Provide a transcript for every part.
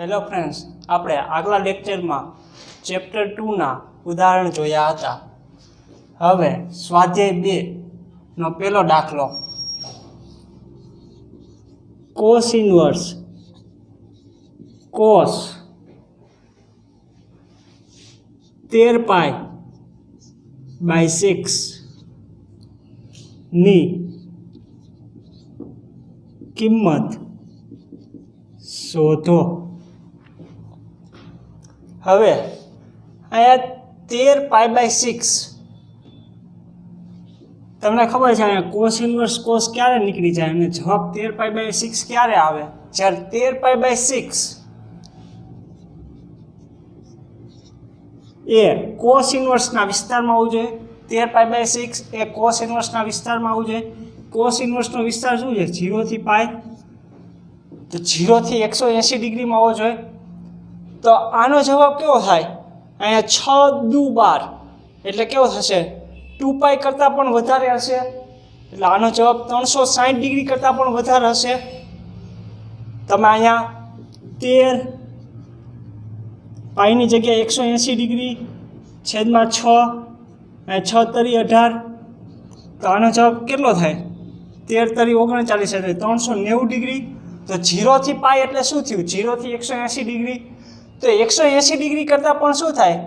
Hello friends, આપણે આગલા લેક્ચરમાં ચેપ્ટર 2ના ઉદાહરણ જોયા હતા. હવે સ્વાધ્યાય 2નો પહેલો દાખલો, કોસ ઇન્વર્સ કોસ 13π/6 ની કિંમત શોધો. હવે અહીંયા 13π/6 તમને ખબર છે અહીંયા કોસ ઇન્વર્સ કોસ ક્યારે નીકળી જાય અને જવાબ 13π/6 ક્યારે આવે? જ્યારે 13π/6 એ કોસ ઇન્વર્સના વિસ્તારમાં આવવું જોઈએ. 13π/6 એ કોસ ઇન્વર્સના વિસ્તારમાં આવવું જોઈએ. કોસ ઇન્વર્સનો વિસ્તાર શું છે? 0 થી π. તો 0 થી 180 ડિગ્રીમાં આવવો જોઈએ. તો આનો જવાબ કેવો થાય? અહીંયા 6 દુ 12 એટલે કેવો થશે? 2π કરતાં પણ વધારે હશે. એટલે આનો જવાબ 360 ડિગ્રી કરતાં પણ વધારે હશે. તમે અહીંયા 13 પાઈની જગ્યાએ 180 ડિગ્રી છેદમાં 6 અને 6 તરી 18. તો આનો જવાબ કેટલો થાય? 13 તરી 39 એટલે 390 ડિગ્રી. તો 0 થી π એટલે શું થયું? 0 થી 180 ડિગ્રી. તો 180 ડિગ્રી કરતાં પણ શું થાય?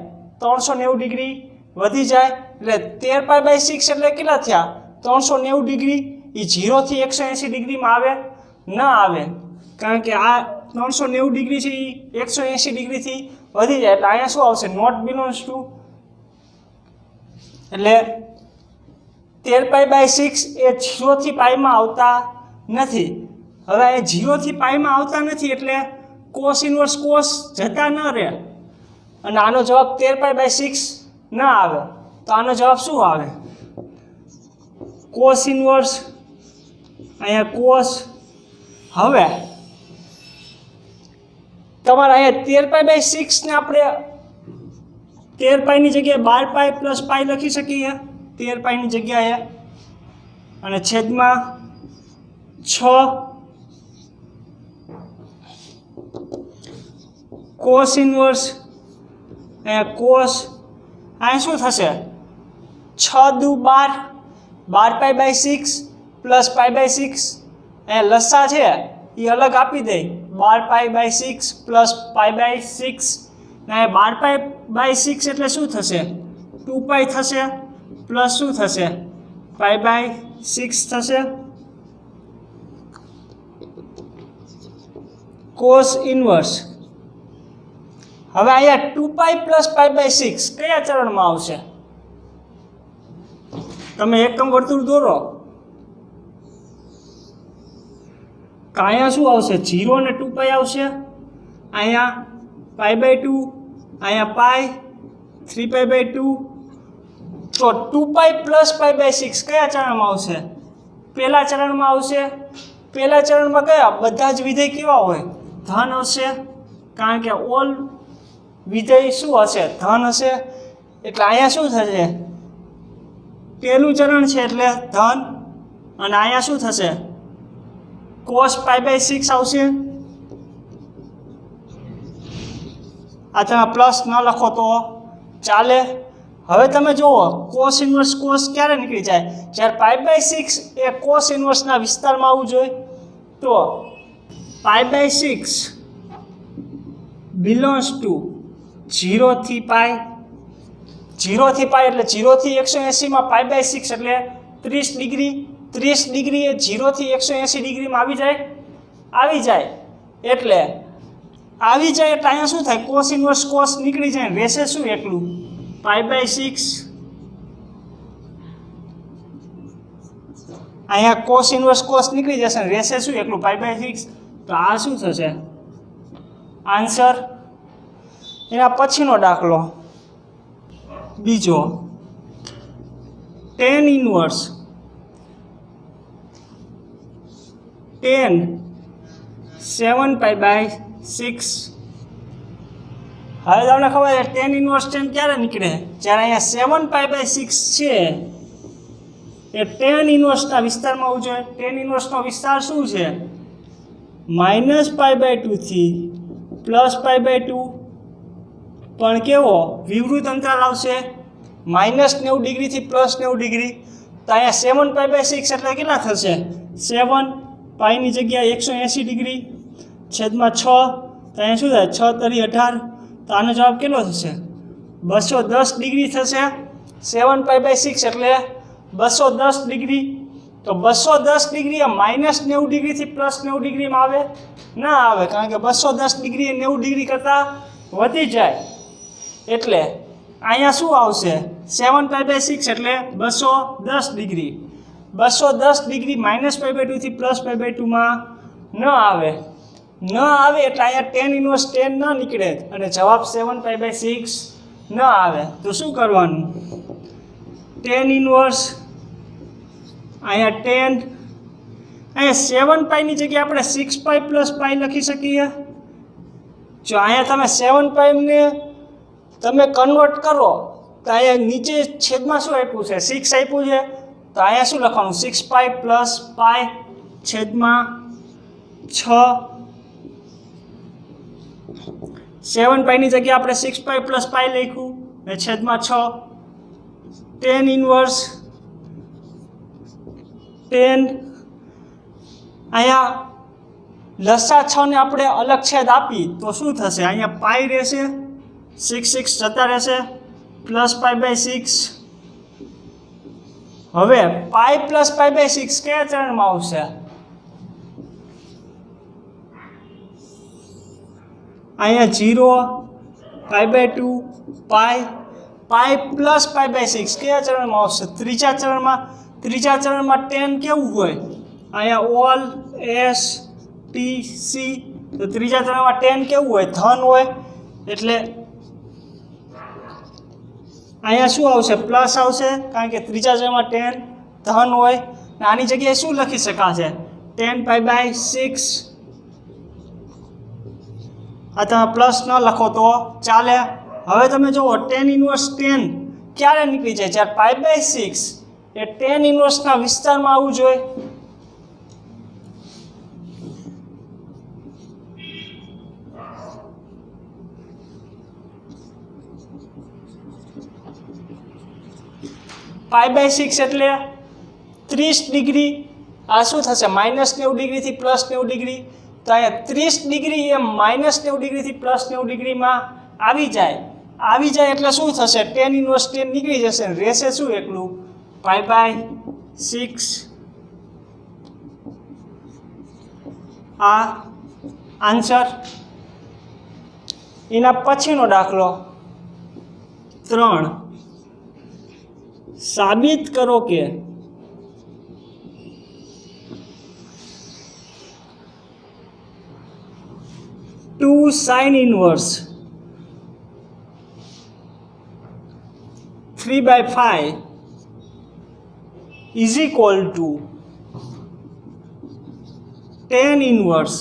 390 ડિગ્રી વધી જાય. એટલે 13π/6 એટલે કેટલા થયા? 390 ડિગ્રી. એ 0 થી 180 ડિગ્રીમાં આવે? ના આવે, કારણ કે આ 390 ડિગ્રી છે એ 180 ડિગ્રીથી વધી જાય. એટલે અહીંયા શું આવશે? Not belongs to. એટલે 13π/6 એ 0 થી πમાં આવતા નથી. હવે એ 0 થી πમાં આવતા નથી એટલે કોસ ઇન્વર્સ કોસ જતા ન રહે અને આનો જવાબ 13π/6 ના આવે. તો આનો જવાબ શું આવે? કોસ ઇન્વર્સ અહીંયા કોસ. હવે તમારે અહીંયા 13π/6 ને આપણે 13πની જગ્યાએ 12π + π લખી શકીએ. 13πની જગ્યાએ અને છેદમાં 6 કોસ ઇન્વર્સ અહીંયા કોસ. અહીંયા શું થશે? 6 દુ 12 12π/6 + π/6. અહીંયા લસા છે એ અલગ આપી દે. 12π/6 + π/6 ને 12π/6 એટલે શું થશે? 2π થશે પ્લસ શું થશે? π/6 થશે. Cos inverse. હવે અહીંયા 2π + π/6 કયા ચરણમાં આવશે? તમે એકમ વર્તુળ દોરો. અહીંયા શું આવશે? 0 અને 2π આવશે. અહીંયા π/2, અહીંયા π, 3π/2. તો 2π + π/6 કયા ચરણમાં આવશે? પહેલા ચરણમાં આવશે. પહેલા ચરણમાં કયા? બધા જ વિધેય કેવા હોય? ધન હશે, કારણ કે ઓલ વિધેય શું હશે? ધન હશે. એટલે અહીંયા શું થશે? પહેલું ચરણ છે એટલે ધન. અને અહીંયા શું થશે? કોસ π/6 આવશે. આ તમે પ્લસ ન લખો તો ચાલે. હવે તમે જુઓ કોસ ઇન્વર્સ કોસ ક્યારે નીકળી જાય? જ્યારે π/6 એ કોસ ઇન્વર્સના વિસ્તારમાં આવવું જોઈએ. તો π/6 બિલોંગ્સ ટુ 0 થી π. 0 થી π એટલે 0 થી 180માં π/6 એટલે 30 ડિગ્રી. 30 ડિગ્રી એ 0 થી 180 ડિગ્રીમાં આવી જાય. આવી જાય એટલે અહીંયા શું થાય? કોસ ઇન્વર્સ કોસ નીકળી જાય. રહેશે શું? એટલું π/6. અહીંયા કોસ ઇન્વર્સ કોસ નીકળી જશે. રહેશે શું? એટલું π/6. તો આ શું થશે? આન્સર. એના પછીનો દાખલો બીજો, tan ઇન્વર્સ 10 7π/6. હવે તમને ખબર છે tan ઇન્વર્સ 10 ક્યારે નીકળે? જ્યારે અહીંયા 7π/6 છે એ tan ઇન્વર્સના વિસ્તારમાં આવવું જોઈએ. tan ઇન્વર્સનો વિસ્તાર શું છે? -π/2 થી +π/2 પણ કેવો વિવૃત અંતરાલ આવશે -90 ડિગ્રીથી +90 ડિગ્રી. તો અહીંયા 7π/6 એટલે કેટલા થશે 7 પાઈની જગ્યાએ 180 ડિગ્રી છેદમાં 6. તો અહીંયા શું થાય 6 તરી 18. તો આનો જવાબ કેટલો થશે 210 ડિગ્રી થશે. 7π/6 એટલે 210 ડિગ્રી. તો 210 ડિગ્રી એ -90 ડિગ્રીથી +90 ડિગ્રીમાં આવે ના આવે, કારણ કે 210 ડિગ્રી એ 90 ડિગ્રી કરતાં વધી જાય. એટલે અહીંયા શું આવશે 7π/6 એટલે 210 ડિગ્રી. 210 ડિગ્રી -π/2 થી +π/2 માં ન આવે એટલે અહીંયા tan ઇન્વર્સ tan ન નીકળે અને જવાબ 7π/6 ન આવે. તો શું કરવાનું tan ઇન્વર્સ અહીંયા 7π ની જગ્યાએ આપણે 6π + π લખી શકીએ. જો અહીંયા તમે 7π ને તમે કન્વર્ટ કરો તો અહીંયા નીચે છેદમાં શું આપ્યું છે 6 આપ્યું છે. તો અહીંયા શું લખવાનું 6π + π છેદમાં 6. 7π ની જગ્યાએ આપણે 6π + π લખ્યું અને છેદમાં 6. tan ઇન્વર્સ tan અહીંયા લસા 6 ને આપણે અલગ છેદ આપી તો શું થશે અહીંયા પાઈ રહેશે 6 જતા રહેશે +π/6. હવે પાઈ +π/6 કયા ચરણમાં આવશે અહીંયા 0 π/2 પાઈ +π/6 કયા ચરણમાં આવશે ત્રીજા ચરણમાં. ત્રીજા ચરણમાં tan કેવું હોય અહીંયા ઓલ S T C. તો ત્રીજા ચરણમાં tan કેવું હોય ધન હોય એટલે અહીંયા શું આવશે પ્લસ આવશે, કારણ કે ત્રીજા ચરણમાં tan ધન હોય. આની જગ્યાએ શું લખી શકાશે tan π/6. આ તમે પ્લસ ન લખો તો ચાલે. હવે તમે જુઓ tan ઇન્વર્સ tan ક્યારે નીકળી જાય જ્યારે π/6 એ tan ઇન્વર્સના વિસ્તારમાં આવવું જોઈએ. π/6 એટલે 30 ડિગ્રી. આ શું થશે -90 ડિગ્રીથી +90 ડિગ્રી. તો અહીંયા 30 ડિગ્રી એ -90 ડિગ્રીથી +90 ડિગ્રીમાં આવી જાય એટલે શું થશે tan ઇન્વર્સ tan નીકળી જશે ને રહેશે શું એકલું π/6. આ આન્સર. એના પછીનો દાખલો 3. સાબિત કરો કે two sin inverse 3/5 is equal to tan inverse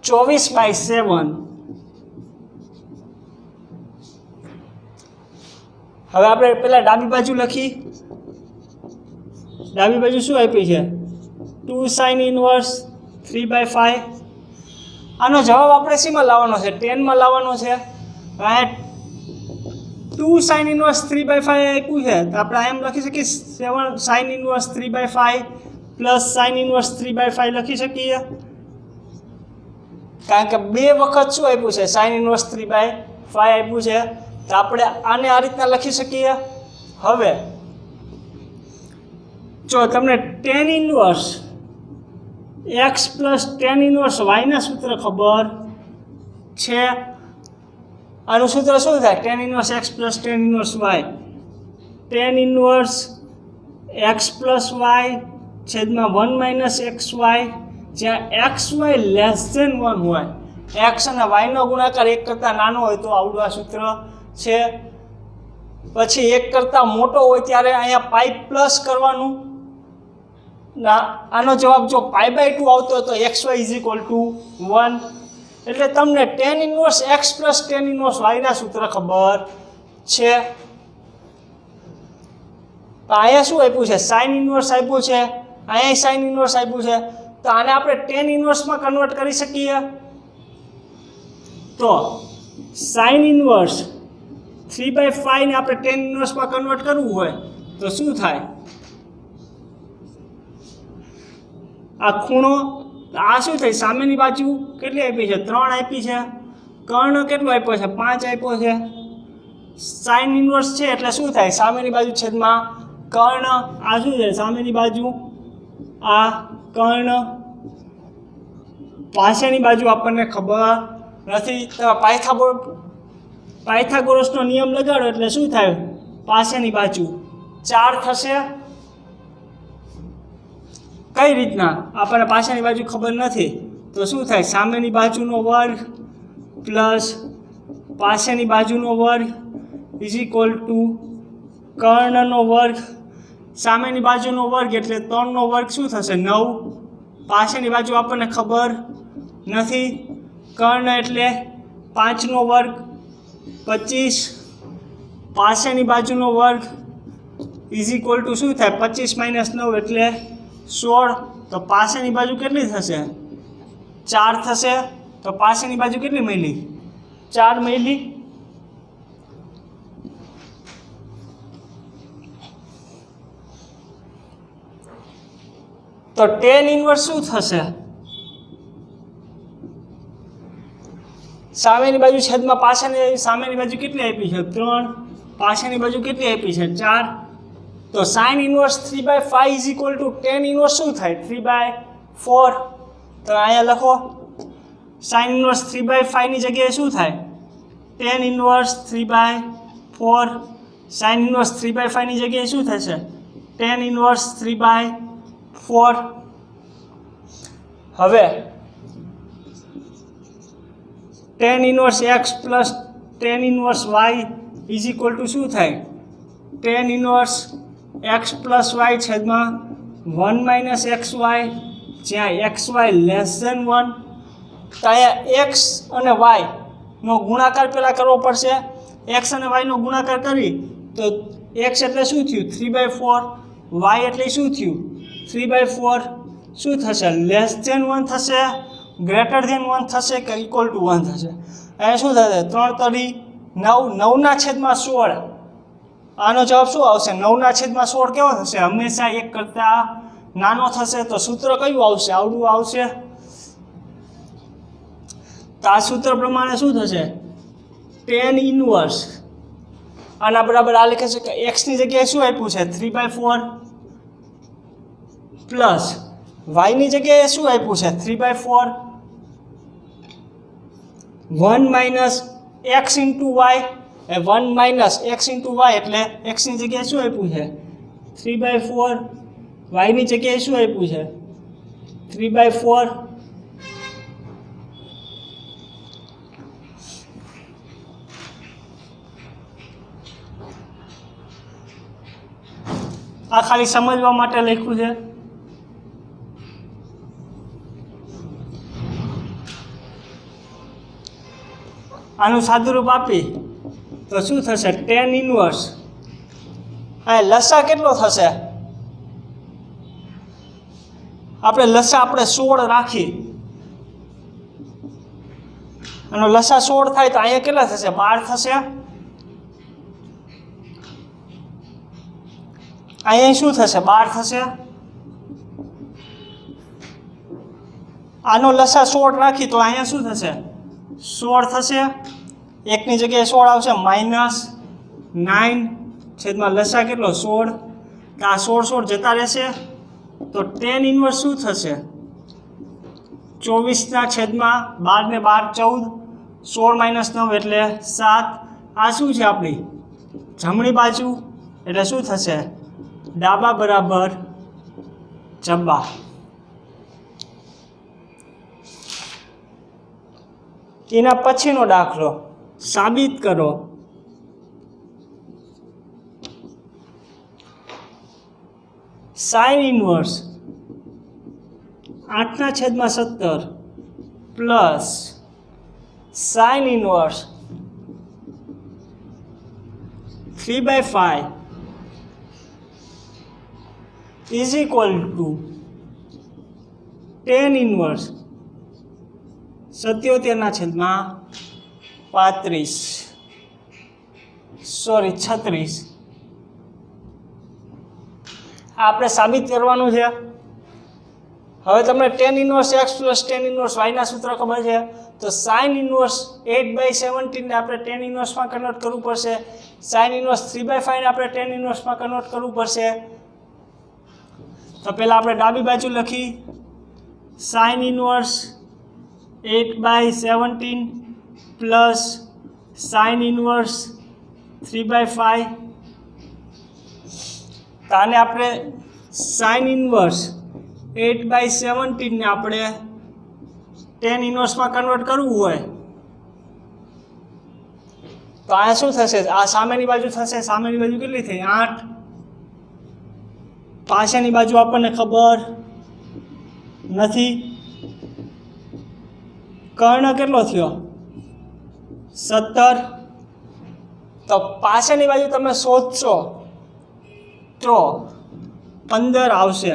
24/7. હવે આપણે પહેલાં ડાબી બાજુ લખી. ડાબી બાજુ શું આપી છે 2 sin ઇન્વર્સ 3/5. આનો જવાબ આપણે શેમાં લાવવાનો છે 10 માં લાવવાનો છે. રાઈટ 2 sin ઇન્વર્સ 3/5 આપ્યું છે તો આપણે એમ લખી શકીએ 7 sin inverse 3/5 plus sin inverse 3/5 લખી શકીએ, કારણ કે બે વખત શું આપ્યું છે sin ઇન્વર્સ 3/5 આપ્યું છે. તો આપણે આને આ રીતના લખી શકીએ. હવે જો તમને tan inverse x plus tan inverse y ના સૂત્ર ખબર છે. આનું સૂત્ર શું થાય tan inverse x plus tan inverse y. tan inverse x plus y છેદમાં 1 - xy, જ્યાં xy <1 હોય, x અને y નો ગુણાકાર 1 કરતાં નાનો હોય તો આવડું આ સૂત્ર છે. પછી 1 કરતાં મોટો હોય ત્યારે અહીંયા પાઈ પ્લસ કરવાનું. આનો જવાબ જો π/2 આવતો હોય તો xy = 1. એટલે તમને tan inverse x plus tan inverse y ના સૂત્ર ખબર છે. અહીંયા શું આપ્યું છે sin ઇન્વર્સ આપ્યું છે, અહીંયા sin ઇન્વર્સ આપ્યું છે. તો આને આપણે tan ઇન્વર્સમાં કન્વર્ટ કરી શકીએ. तो साइन इनवर्स 3/5 ने આપણે tan ઇન્વર્સમાં કન્વર્ટ કરવું હોય તો શું થાય? આ ખૂણો આ શું થાય? સામેની બાજુ કેટલી આપી છે? 3 આપી છે. કર્ણ કેટલો આપ્યો છે? 5 આપ્યો છે. સાઇન ઇનવર્સ છે એટલે શું થાય? સામેની બાજુ છેદમાં કર્ણ. આ શું છે? સામેની બાજુ આ કર્ણ. પાછળની બાજુ આપણને ખબર નથી. પાયથાગોરસનો નિયમ લગાડો એટલે શું થાય? પાછળની બાજુ 4 થશે. કઈ રીતના? આપણને પાછળની બાજુ ખબર નથી તો શું થાય? સામેની બાજુનો વર્ગ પ્લસ પાછળની બાજુનો વર્ગ ઇઝ ઇક્વલ ટુ કર્ણનો વર્ગ. સામેની બાજુનો વર્ગ એટલે 3નો વર્ગ શું થશે? 9. પાછળની બાજુ આપણને ખબર નથી. કર્ણ એટલે 5નો વર્ગ 25. પાછળની બાજુનો વર્ગ ઇઝ ઇક્વલ ટુ શું થાય? 25 - 9 એટલે 16. તો પાછળની બાજુ કેટલી થશે? 4 થશે. તો પાછળની બાજુ કેટલી મળી? 4 મળી. તો tan ઇનવર્સ શું થશે? સામેની બાજુ છેદમાં સામેની બાજુ કેટલી આપી છે? 3. પાછળની બાજુ કેટલી આપી છે? 4. તો sine inverse 3/5 is equal to tan inverse શું થાય? 3/4. તો અહીંયા લખો સાઇન ઇનવર્સ 3/5 ની જગ્યાએ શું થાય? tan inverse 3/4. સાઇન ઇનવર્સ 3/5 ની જગ્યાએ શું થશે? tan inverse 3/4. હવે tan inverse x plus tan inverse y is equal to શું થાય? tan inverse x plus y છેદમાં 1 - xy, જ્યાં xy લેસ ધેન 1. તો અહીંયા x અને y નો ગુણાકાર પહેલાં કરવો પડશે. x અને y નો ગુણાકાર કરી તો x એટલે શું થયું? 3/4. y એટલે શું થયું? 3/4. શું થશે? લેસ ધેન 1 થશે, ગ્રેટર ધેન 1 થશે કે ઇક્વલ ટુ 1 થશે? અહીંયા શું થશે? 3 તરી 9, 9 / 16. આનો જવાબ શું આવશે? 9 / 16 કેવો થશે? હંમેશા 1 કરતાં નાનો થશે. તો સૂત્ર કયું આવશે? આવડું આવશે. તો આ સૂત્ર પ્રમાણે શું થશે? tan ઇનવર્સ આના બરાબર આ લખે છે કે x ની જગ્યાએ શું આપ્યું છે? 3/4 પ્લસ y ની જગ્યાએ શું આપ્યું છે? 3/4. 1 - x into y, 1 - x into y એટલે x ની જગ્યાએ શું આપ્યું છે? 3/4. y ની જગ્યાએ શું આપ્યું છે? 3/4. આ ખાલી સમજવા માટે લખ્યું છે. આનું સાદુરૂપ આપી તો શું થશે? tan inverse. આ લસા કેટલો થશે? આપણે લસા 16 રાખી. આનો લસા 16 થાય તો અહીંયા કેટલા થશે? 12 થશે. અહીંયા શું થશે? 12 થશે. આનો લસા 16 રાખી તો અહીંયા શું થશે? 16 થશે. 1 ની જગ્યાએ 16 આવશે. -9 છેદમાં લસા કેટલો? 16. તો આ 16 જતા રહેશે. તો tan ઇનવર્સ શું થશે? 24/12 ને 12 14. 16 - 9 એટલે 7. આ શું છે આપણી જમણી બાજુ એટલે શું થશે? ડાબા બરાબર જબ્બા. એના પછીનો દાખલો સાબિત કરો sine inverse 8/17 plus sine inverse 3/5 is equal to tan inverse 77/12. 35 sorry 36 આપણે સાબિત કરવાનું છે। હવે તમને tan inverse x plus tan inverse y ના સૂત્ર ખબર છે, તો sin ઇન્વર્સ 8/17 ને આપણે tan ઇન્વર્સમાં કન્વર્ટ કરવું પડશે, sin ઇન્વર્સ 3/5 ને આપણે tan ઇન્વર્સમાં કન્વર્ટ કરવું પડશે। તો પહેલાં આપણે ડાબી બાજુ લખી sin inverse 8/17 plus sin inverse 3/5, તો આને આપણે sin ઇન્વર્સ 8/17 ને આપણે tan ઇન્વર્સમાં કન્વર્ટ કરવું હોય તો આ શું થશે, આ સામેની બાજુ થશે, સામેની બાજુ કેટલી થઈ 8, પાછળની બાજુ આપણને ખબર નથી, કર્ણ કેટલો થયો 17, તો પાછળની બાજુ તમે શોધશો તો 15 આવશે।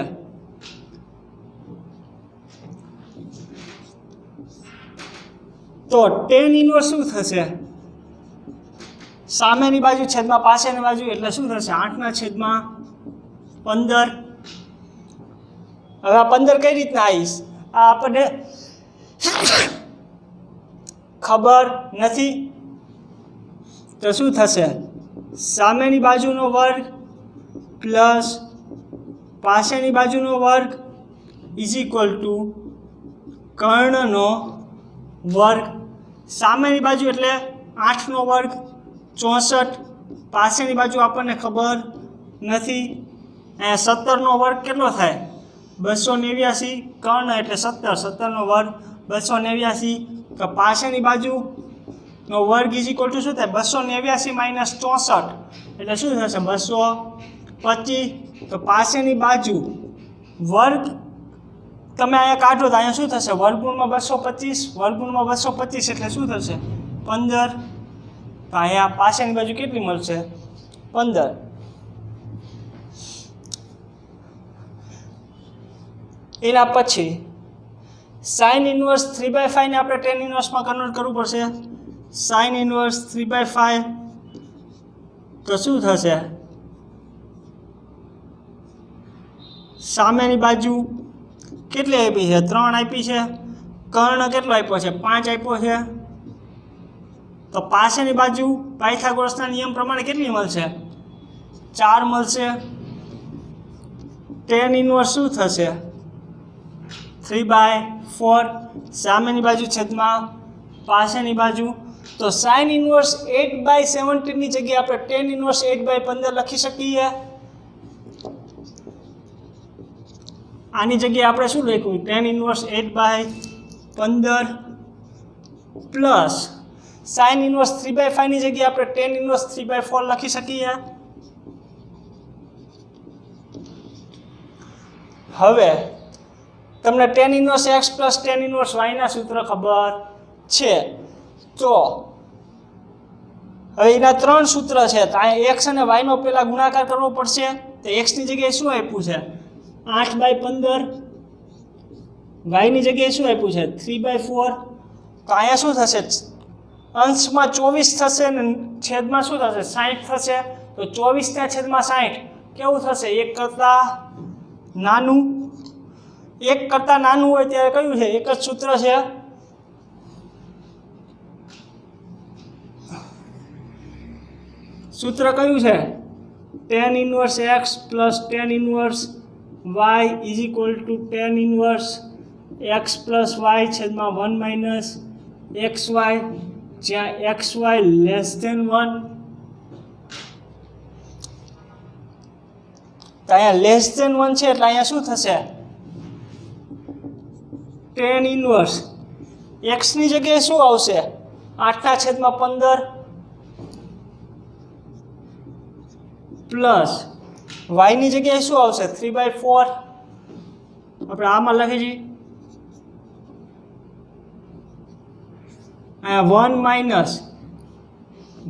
તો tan ઇન્વર્સ શું થશે, સામેની બાજુ છેદમાં પાછળની બાજુ એટલે શું થશે 8/15। હવે આ 15 કઈ રીતના આવીશ, આ આપણને ખબર નથી, તો શું થશે સામેની બાજુનો વર્ગ પ્લસ પાછળની બાજુનો વર્ગ ઇઝ ઇક્વલ ટુ કર્ણનો વર્ગ। સામેની બાજુ એટલે 8નો વર્ગ 64, પાછળની બાજુ આપણને ખબર નથી, 17નો વર્ગ કેટલો થાય 289, કર્ણ એટલે 17, 17નો વર્ગ 289, તો પાછળની બાજુનો વર્ગ ઇઝ ઇક્વલ ટુ શું થાય 289 માઇનસ 64 એટલે શું થશે 225, તો પાછળની બાજુ વર્ગ તમે અહીંયા કાઢો તો અહીંયા શું થશે વર્ગમૂળમાં 225, વર્ગમૂળમાં 225 એટલે શું થશે 15, તો અહીંયા પાછળની બાજુ કેટલી મળશે 15। એના પછી sin ઇન્વર્સ 3/5 ને આપણે tan ઇન્વર્સમાં કન્વર્ટ કરવું પડશે, sin ઇન્વર્સ 3/5 તો શું થશે સામેની બાજુ કેટલી આપી છે 3 આપી છે, કર્ણ કેટલો આપ્યો છે 5 આપ્યો છે, તો પાછળની બાજુ પાયથાગોરસના નિયમ પ્રમાણે કેટલી મળશે 4 મળશે। tan ઇન્વર્સ શું થશે 3/4, સામેની બાજુ છેદમાં પાછળની બાજુ, તો sin ઇન્વર્સ 8/17 ની જગ્યાએ આપણે tan ઇન્વર્સ 8/15 લખી શકીએ। આની જગ્યાએ આપણે શું લખ્યું tan inverse 8/15 plus sin inverse 3/5 ની જગ્યાએ આપણે tan ઇન્વર્સ 3/4 લખી શકીએ। હવે તમને tan inverse x plus tan inverse y ના સૂત્ર ખબર છે, તો હવે એના 3 સૂત્ર છે, તો અહીંયા x અને y નો પહેલા ગુણાકાર કરવો પડશે, તો x ની જગ્યાએ શું આપ્યું છે 8/15, y ની જગ્યાએ શું આપ્યું છે 3/4, તો અહીંયા શું થશે અંશમાં 24 થશે ને છેદમાં શું થશે 60 થશે, તો 24 છેદમાં 60 કેવું થશે 1 કરતાં નાનું, 1 કરતાં નાનું હોય ત્યારે કયું છે એક જ સૂત્ર છે, સૂત્ર કયું છે tan inverse x plus tan inverse y is equal to tan inverse x plus y છેદમાં 1 માઇનસ xy, જ્યાં xy લેસ ધેન 1, તો અહીંયા લેસ ધેન 1 છે એટલે અહીંયા શું થશે tan ઇન્વર્સ x ની જગ્યાએ શું આવશે 8/15 પ્લસ y ની જગ્યાએ શું આવશે 3/4, આપણે આમાં લખી છીએ અહીંયા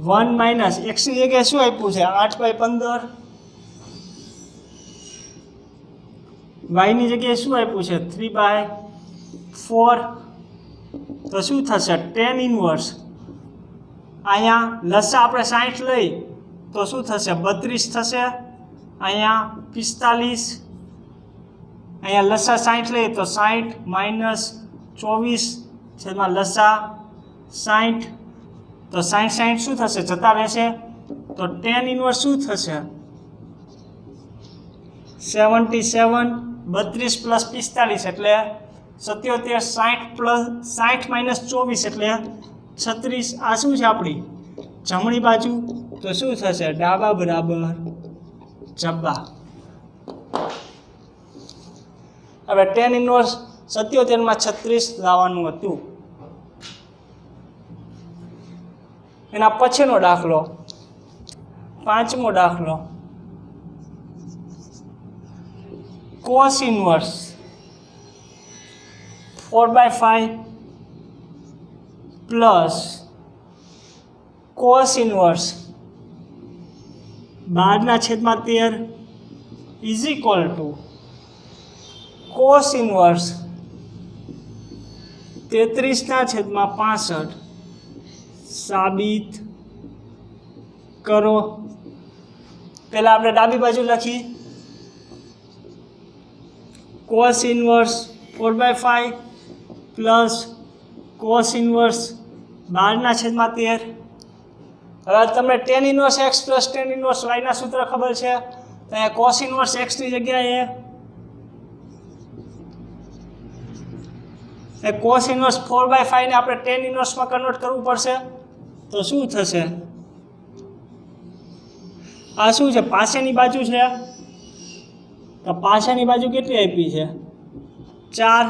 1 માઇનસ x ની જગ્યાએ શું આપ્યું છે 8/15, y ની જગ્યાએ શું આપ્યું છે 3/4, તો શું થશે tan ઇન્વર્સ અહીંયા લસા આપણે 60 લઈ તો શું થશે 32 થશે, અહીંયા 45, અહીંયા લસા 60 લઈએ તો 60 માઇનસ 24 છેદમાં લસા 60, તો 60 શું થશે જતા રહેશે, તો tan ઇન્વર્સ શું થશે 77, 32 પ્લસ 45 એટલે 77, 60 પ્લસ 60 માઇનસ 24 એટલે 36, આ શું છે આપણી જમણી બાજુ, તો શું થશે ડાબા બરાબર જબ્બા। હવે tan ઇન્વર્સ 77 માં 36 લાવવાનું હતું। એના પછીનો દાખલો 5મો દાખલો, cos inverse 4/5 plus cos inverse 12/13 is equal to cos inverse 33/65 સાબિત કરો। પહેલા આપણે ડાબી બાજુ લખી cos inverse 4/5 plus cos inverse 12/13। હવે તમને tan inverse x plus tan inverse y ના સૂત્ર ખબર છે, તો અહીંયા cos ઇન્વર્સ x ની જગ્યાએ cos ઇન્વર્સ 4/5 ને આપણે tan ઇન્વર્સમાં કન્વર્ટ કરવું પડશે, તો શું થશે, આ શું છે પાસેની બાજુ છે, તો પાસેની બાજુ કેટલી આપી છે 4,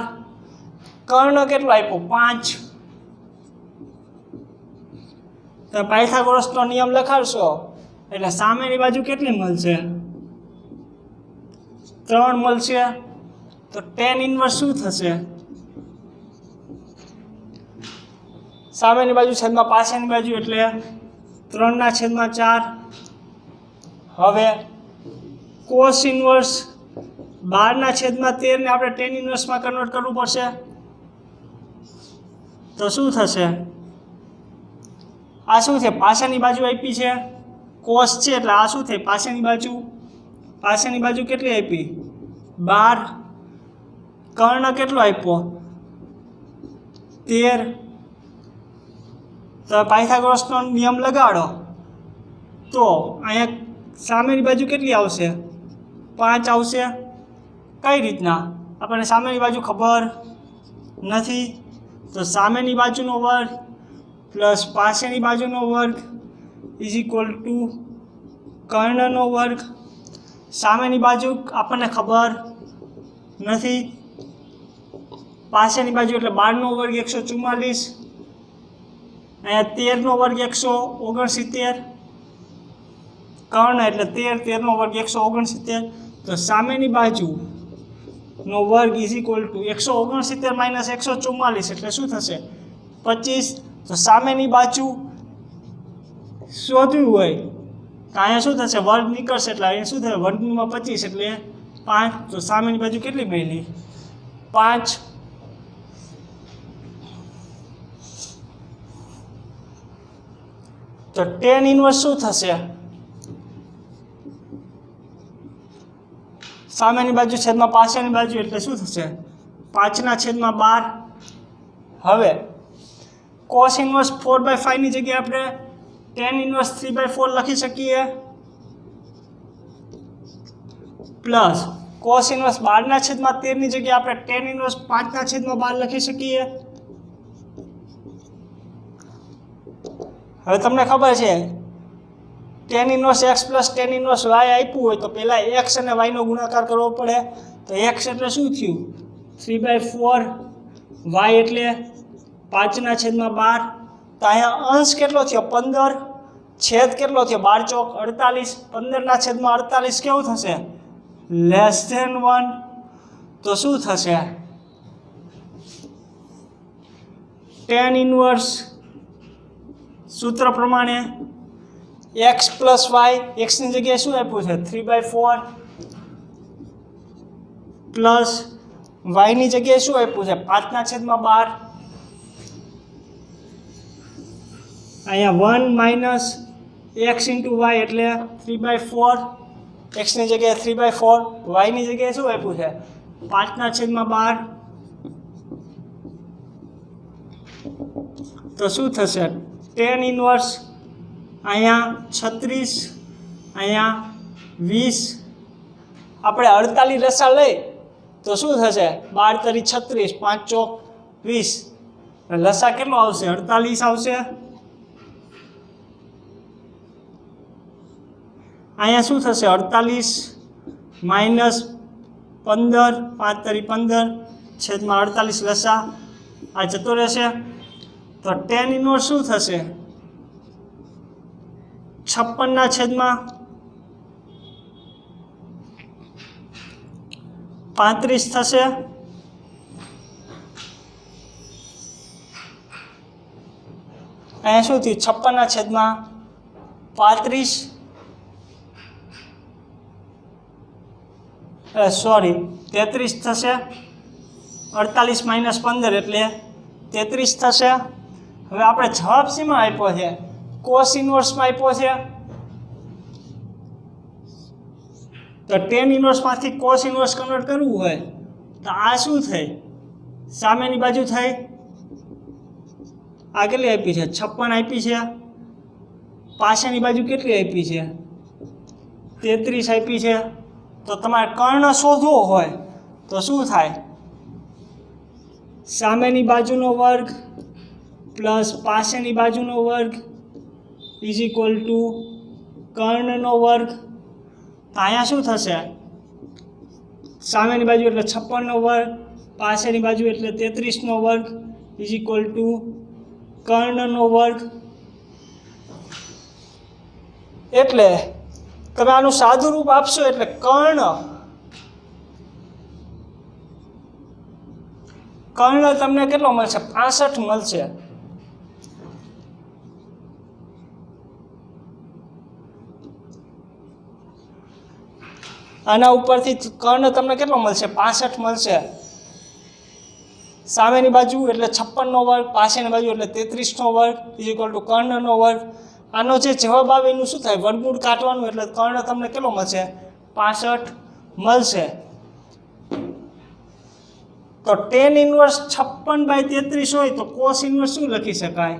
કર્ણ કેટલો આપ્યો 5, તો પાયથાગોરસનો નિયમ લખાડશો એટલે સામેની બાજુ કેટલી મળશે 3 મળશે, તો tan ઇન્વર્સ શું થશે સામેની બાજુ છેદમાં પાસેની બાજુ એટલે 3/4। હવે cos ઇન્વર્સ 12/13 ને આપણે tan ઇન્વર્સમાં કન્વર્ટ કરવું પડશે, તો શું થશે, આ શું છે પાસેની બાજુ આપી છે cos છે એટલે આ શું થાય પાસેની બાજુ કેટલી આપી 12, કર્ણ કેટલો આપ્યો 13, તો પાયથાગોરસનો નિયમ લગાડો તો અહીંયા સામેની બાજુ કેટલી આવશે 5 આવશે। કઈ રીતના આપણને સામેની બાજુ ખબર નથી, તો સામેની બાજુનો વર્ગ પ્લસ પાસેની બાજુનો વર્ગ ઇઝ ઇક્વલ ટુ કર્ણનો વર્ગ। સામેની બાજુ આપણને ખબર નથી, પાસેની બાજુ એટલે 12નો વર્ગ 144, અહીંયા 13નો વર્ગ 169, કર્ણ એટલે 13નો વર્ગ 169, તો સામેની બાજુનો વર્ગ ઇઝ ઇક્વલ ટુ 169 માઇનસ 144 એટલે શું થશે 25। તો સામેની બાજુ શોધવી હોય તો અહીંયા શું થશે વર્ગ નીકળશે એટલે અહીંયા શું થશે વર્ગમૂળમાં 25 એટલે 5, તો સામેની બાજુ કેટલી મળી 5। તો tan ઇન્વર્સ શું થશે સામેની બાજુ છેદમાં પાસેની બાજુ એટલે શું થશે 5/12। હવે cos ઇન્વર્સ 4/5 ની જગ્યાએ આપણે tan ઇન્વર્સ 3/4 લખી શકીએ, પ્લસ cos ઇન્વર્સ 12/13 ની જગ્યાએ આપણે tan ઇન્વર્સ 5/12 લખી શકીએ। હવે તમને ખબર છે tan inverse x plus tan inverse y આપ્યું હોય તો પહેલાં x અને y નો ગુણાકાર કરવો પડે, તો x એટલે શું થયું 3/4, y એટલે 5/12, તો અહીંયા અંશ કેટલો થયો 15, છેદ કેટલો થયો 12 ચોક 48, 15/48 કેવું થશે <1, તો શું થશે tan ઇન્વર્સ સૂત્ર પ્રમાણે x પ્લસ વાય, એક્સની જગ્યાએ શું આપ્યું છે 3/4 પ્લસ વાયની જગ્યાએ શું આપ્યું છે 5/12, અહીંયા 1 માઇનસ એક્સ ઇન્ટુ વાય એટલે 3/4, એક્સની જગ્યાએ 3/4, વાયની જગ્યાએ શું આપ્યું છે 5/12. તો શું થશે tan ઇનવર્સ અહીંયા 36, અહીંયા 20. આપણે 48 લસા લઈ તો શું થશે 12 તરી 36, 5 ચોક 20. લસા કેટલો આવશે 48 આવશે. અહીંયા શું થશે 48 માઇનસ 15, 5 તરી 15 છેદમાં 48 લસા આ જતો રહેશે. તો tan ઇનવર્સ શું થશે 56/35 થશે. અહીંયા શું થયું 56/35, સોરી 33 થશે. 48 માઇનસ 15 એટલે 33 થશે. હવે આપણે જવાબ શેમાં આપ્યો છે કોસ ઇનવર્સમાં આપ્યો છે. તો tan ઇનવર્સમાંથી કોસ ઇનવર્સ કન્વર્ટ કરવું હોય તો આ શું થાય સામેની બાજુ થાય. આ કેટલી આપી છે 56 આપી છે. પાછળની બાજુ કેટલી આપી છે 33 આપી છે. તો તમારે કર્ણ શોધવો હોય તો શું થાય સામેની બાજુનો વર્ગ પ્લસ પાછળની બાજુનો વર્ગ ઇઝ ઇક્વલ ટુ કર્ણનો વર્ગ. તો અહીંયા શું થશે સામેની બાજુ એટલે 56નો વર્ગ, પાછળની બાજુ એટલે 33નો વર્ગ ઇઝ ઇક્વલ ટુ કર્ણનો વર્ગ. એટલે તમે આનું સાદું રૂપ આપશો એટલે કર્ણ તમને કેટલો મળશે 65 મળશે. આના ઉપરથી કર્ણ તમને કેટલો મળશે 65 મળશે. સામેની બાજુ એટલે 56નો વર્ગ, પાછળની બાજુ એટલે 33નો વર્ગ ઇઝ ઇક્વલ ટુ કર્ણનો વર્ગ. આનો જે જવાબ આવે એનું શું થાય વર્ગમૂળ કાઢવાનું એટલે કર્ણ તમને કેટલો મળશે 65 મળશે. તો tan ઇનવર્સ 56/33 હોય તો કોસ ઇનવર્સ શું લખી શકાય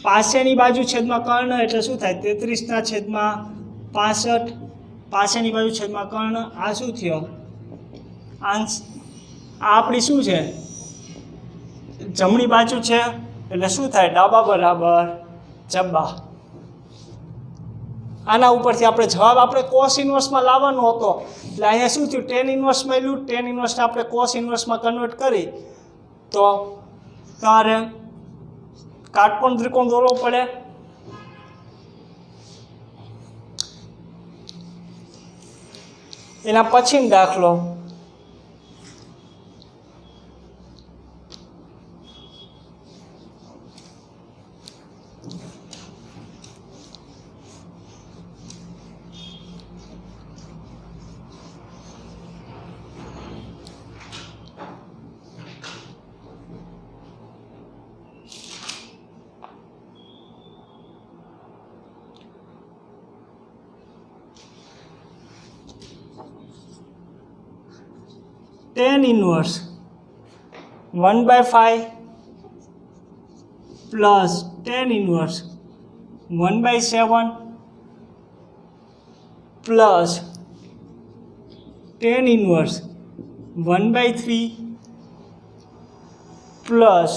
પાછળની બાજુ છેદમાં કર્ણ એટલે શું થાય 33/65, પાછળની બાજુ છેદમાં કર્ણ. આ શું થયો અંશ. આ આપણી શું છે જમણી બાજુ છે એટલે શું થાય ડાબા બરાબર જબ્બા. આના ઉપરથી આપણે જવાબ આપણે કોસ ઇનવર્સમાં લાવવાનો હતો એટલે અહીંયા શું થયું tan ઇનવર્સ મળ્યું. tan ઇનવર્સને આપણે કોસ ઇનવર્સમાં કન્વર્ટ કરી તો તમારે કાટકોણ ત્રિકોણ દોરવો પડે. એના પછીનો દાખલો tan inverse 1/5 plus tan inverse 1/7 plus tan inverse 1/3 plus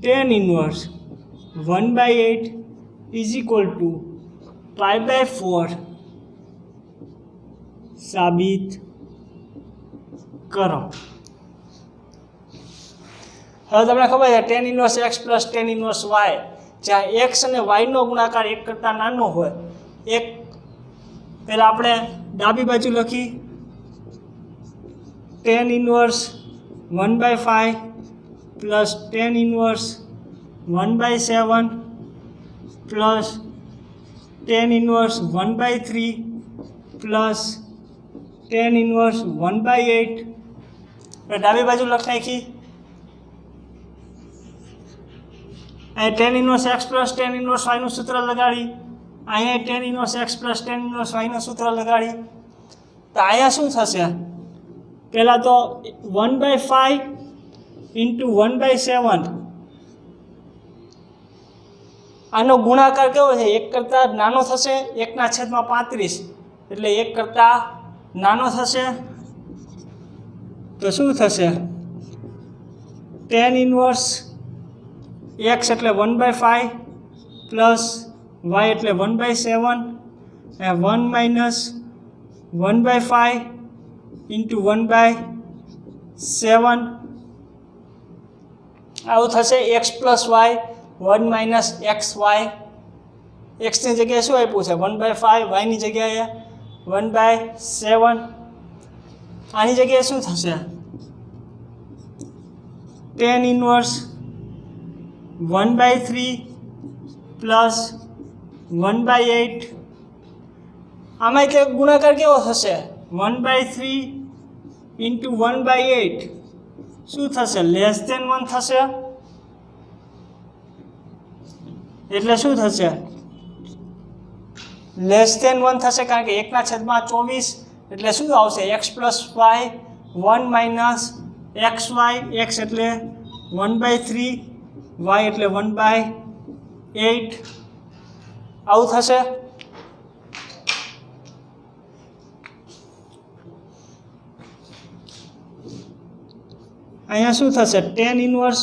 tan inverse 1/8 is equal to pi/4 સાબિત કરો. હવે તમને ખબર છે tan inverse x plus tan inverse y જ્યાં x અને y નો ગુણાકાર 1 કરતાં નાનો હોય એક પહેલાં આપણે ડાબી બાજુ લખી tan inverse 1/5 plus tan inverse 1/7 plus tan inverse 1/3 plus tan inverse 1/8 ડાબી બાજુ લખ નાખી. અહીં tan inverse x plus tan inverse y નું સૂત્ર લગાડી. અહીંયા tan inverse x plus tan inverse y નું સૂત્ર લગાડી. તો અહીંયા શું થશે? પહેલાં તો 1/5 ઇન્ટુ 1/7 આનો ગુણાકાર કેવો છે? 1 કરતાં નાનો થશે, 1/35 એટલે 1 કરતાં નાનો થશે. તો શું થશે? tan ઇન્વર્સ x એટલે 1/5 પ્લસ y એટલે 1/7 અને 1 માઇનસ 1/5 ઇન્ટુ 1/7 આવું થશે. x plus y 1 minus x y. એક્સની જગ્યાએ શું આપ્યું છે? 1/5. વાયની જગ્યાએ 1/7. આની જગ્યાએ શું થશે? tan inverse 1/3 plus 1/8. આમાં એટલે ગુણાકાર કેવો થશે? 1/3 ઇન્ટુ 1/8 શું થશે? લેસ ધેન 1 થશે. એટલે શું થશે? લેસ ધેન 1 થશે, કારણ કે 1/24 એટલે શું આવશે? x plus y 1 minus x y. X એટલે 1/3, વાય એટલે 1/8 આવું થશે. અહીંયા શું થશે? tan ઇન્વર્સ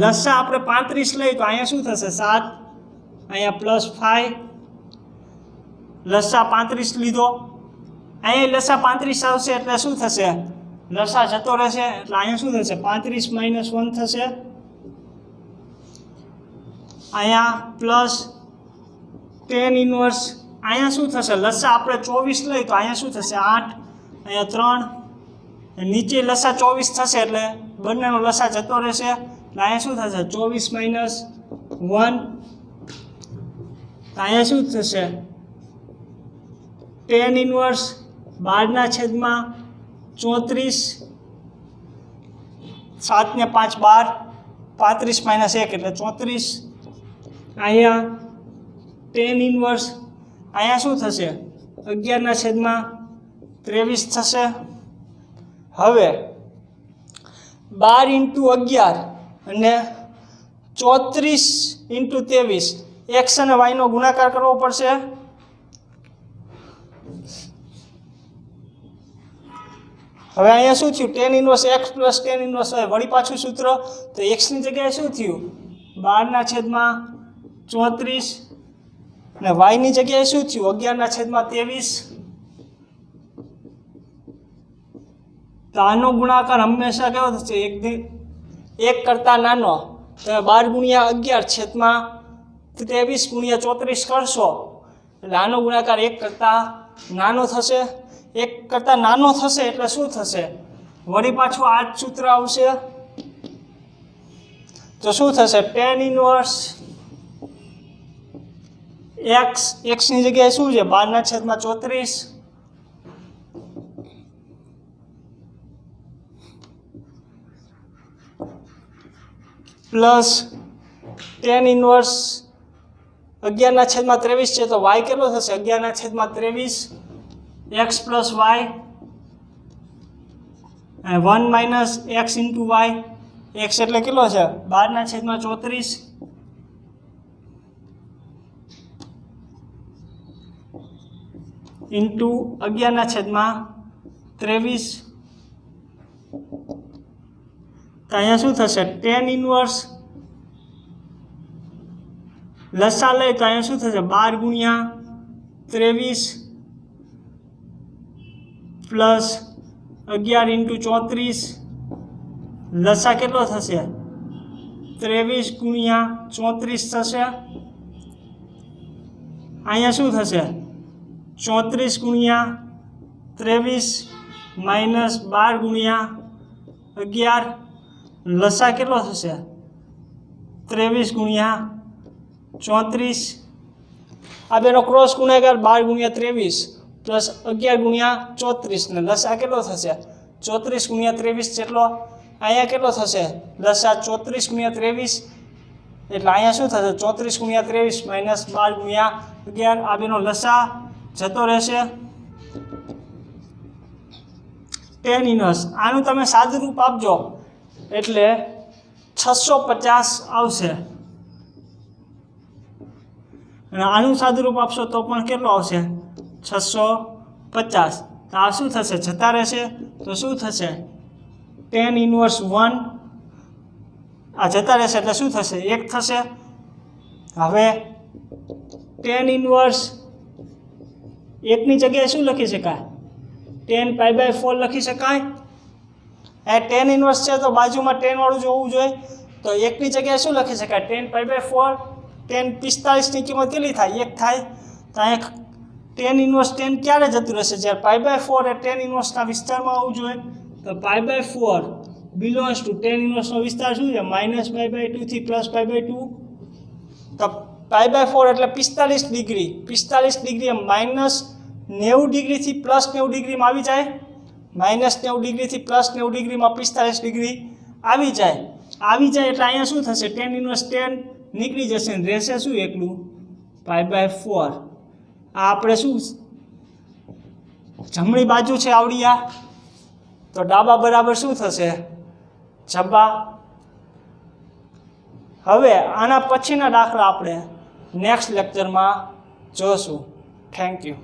લસા આપણે 35 લઈએ તો અહીંયા શું થશે? 7. અહીંયા પ્લસ 5. લસા 35 લીધો, અહીંયા લસા 35 આવશે એટલે શું થશે? લસા જતો રહેશે એટલે અહીંયા શું થશે? 35 માઇનસ 1 થશે. અહીંયા પ્લસ tan ઇન્વર્સ અહીંયા શું થશે? લસા આપણે 24 લઈએ તો અહીંયા શું થશે? 8. અહીંયા 3. નીચે લસા 24 થશે એટલે બંનેનો લસા જતો રહેશે એટલે અહીંયા શું થશે? 24 માઇનસ 1. અહીંયા શું થશે? tan inverse 12/34. 7 ને 5 12. 35 માઇનસ 1 એટલે 34. અહીંયા tan ઇન્વર્સ અહીંયા શું થશે? 11/23 થશે. હવે 12 ઇન્ટુ 11 અને 34 ઇન્ટુ 23 એક્સ અને વાયનો ગુણાકાર કરવો પડશે. હવે અહીંયા શું થયું? tan inverse x plus tan inverse y. વળી પાછું સૂત્ર. તો એક્સની જગ્યાએ શું થયું? 12/34 અને વાયની જગ્યાએ શું થયું? 11/23. તો આનો ગુણાકાર હંમેશા કેવો થશે? 1 કરતાં નાનો. તમે 12/11/23 કરશો એટલે આનો ગુણાકાર 1 કરતાં નાનો થશે. 1 કરતાં નાનો થશે એટલે શું થશે? વળી પાછું આ જ સૂત્ર આવશે. તો શું થશે? tan ઇન્વર્સ એક્સની જગ્યાએ શું છે? 12/34 પ્લસ tan ઇન્વર્સ 11/23 છે તો y કેટલો થશે? 11/23 x plus y 1 minus x into y. X એટલે કેટલો છે? 12/34 ઇન્ટુ 11/23. તો અહીંયા શું થશે? tan ઇન્વર્સ લસા લઈ તો અહીંયા શું થશે? 12/23 પ્લસ 11 ઇન્ટુ 34. લસા કેટલો થશે? 23/34 થશે. અહીંયા શું થશે? 34/23 માઇનસ 12/11. લસા કેટલો થશે? 23/34. આ બેનો ક્રોસ ગુણાકાર 12/23 પ્લસ 11/34 ને લસા કેટલો થશે? 34 ગુણ્યા 23 જેટલો અહીંયા કેટલો થશે લસા 34 ગુણ્યા 23 એટલે અહીંયા શું થશે 34 ગુણ્યા 23 માઇનસ 12 ગુણ્યા 11 આ બેનો લસા જતો રહેશે tan ઇન્વર્સ આનું તમે સાદું રૂપ આપજો એટલે 650 આવશે અને આનું સાદું રૂપ આપશો તો પણ કેટલો આવશે 650 તો આ શું થશે જતા રહેશે તો શું થશે tan ઇન્વર્સ 1 આ જતા રહેશે એટલે શું થશે 1 થશે હવે tan ઇન્વર્સ 1 ની જગ્યાએ શું લખી શકાય tan π/4 લખી શકાય એ tan ઇન્વર્સ છે તો બાજુમાં tan વાળું જોવું જોઈએ તો 1 ની જગ્યાએ શું લખી શકાય tan π/4 tan 45 ની કિંમત કેટલી થાય 1 થાય તો અહીંયા tan ઇન્વર્સ tan ક્યારે જતું રહેશે જ્યારે π/4 એ tan ઇન્વર્સના વિસ્તારમાં આવવું જોઈએ તો π/4 બિલોંગ્સ ટુ tan ઇન્વર્સનો વિસ્તાર શું છે -π/2 થી +π/2 તો π/4 એટલે 45 ડિગ્રી 45 ડિગ્રી એ -90 ડિગ્રીથી +90 ડિગ્રીમાં આવી જાય -90 ડિગ્રીથી +90 ડિગ્રીમાં 45 ડિગ્રી આવી જાય એટલે અહીંયા શું થશે tan ઇન્વર્સ tan નીકળી જશે ને રહેશે શું એકલું π/4 આ આપણે શું જમણી બાજુ છે આવડિયા તો ડાબા બરાબર શું થશે જબા હવે આના પછીના દાખલા આપણે નેક્સ્ટ લેક્ચરમાં જોશું થેન્ક યુ